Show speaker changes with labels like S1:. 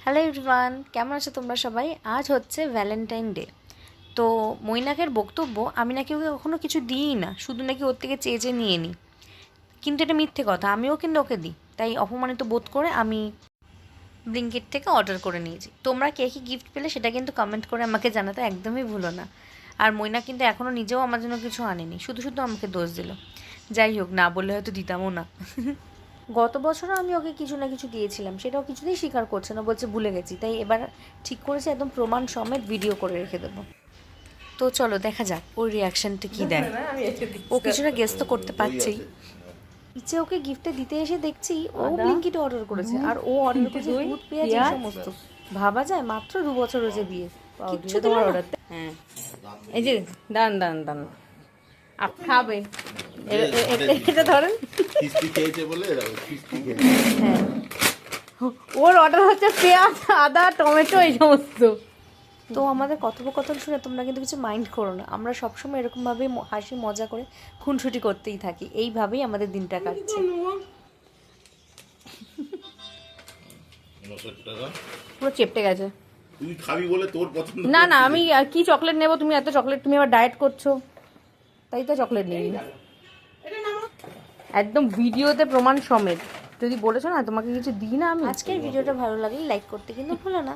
S1: Hello everyone, কেমন আছো তোমরা সবাই? আজ হচ্ছে ভ্যালেন্টাইন ডে। তো মৈনাকের বক্তব্য আমি নাকি ওকে কখনো কিছু দিই না, শুধু নাকি ওর থেকে চেয়ে চেয়ে নিয়ে নিই। কিন্তু এটা মিথ্যে কথা, আমিও কিন্তু ওকে দিই। তাই অপমানিত বোধ করে আমি ব্লিঙ্কিট থেকে অর্ডার করে নিয়েছি। তোমরা কে কী গিফট পেলে সেটা কিন্তু কমেন্ট করে আমাকে জানাতে একদমই ভুলো না। আর মৈনা কিন্তু এখনও নিজেও আমার জন্য কিছু আনেনি, শুধু শুধু আমাকে দোষ দিল। যাই হোক, না বললে হয়তো দিতামও না। গত বছরও আমি ওকে কিছু না কিছু দিয়েছিলাম, সেটাও কিছুতেই স্বীকার করছে না, বলছে ভুলে গেছি। তাই এবার ঠিক করেছে একদম প্রমাণ সমেত ভিডিও করে রেখে দেবো। তো চলো দেখা যাক ওর রিয়াকশানটা কী দেয়। ও কিছুটা গেস তো করতে পারছেই। ইচ্ছে ওকে গিফটে দিতে এসে দেখছি ও ব্লিঙ্কিটে অর্ডার করেছে, আর ও অর্ডার করেছে দুধ পেঁয়াজ এই সমস্ত। ভাবা যায় মাত্র 2 বছর হয়েছে বিয়ে, কিচ্ছু দিল না।
S2: হ্যাঁ, এই যে দান দান দান আপ খাবে এটা ধরেন।
S3: কিস্তি খেয়েছে বলে কিস্তি খেয়েছে।
S2: হ্যাঁ, ওর অর্ডার হচ্ছে পেঁয়াজ, আদা, টমেটো এই সমস্ত।
S1: তো আমাদের কথোপকথন শুনে তোমরা কিন্তু কিছু মাইন্ড করো না, আমরা সবসময় এরকমভাবে হাসি মজা করে খুনসুটি করতেই থাকি, এইভাবেই আমাদের দিনটা কাটছে।
S3: 59 টাকা
S2: পুরো চেপটে গেছে।
S3: তুই খাবি বলে তোর পছন্দ
S2: না না, আমি আর কি চকলেট নেবো? তুমি এত চকলেট, তুমি আবার ডায়েট করছো, তাই তো চকলেট নিই। একদম ভিডিওতে প্রমাণ সমেত। যদি বলেছো না তোমাকে কিছু দিই না আমি।
S1: আজকের ভিডিওটা ভালো লাগলে লাইক করতে কিন্তু ভুলো না।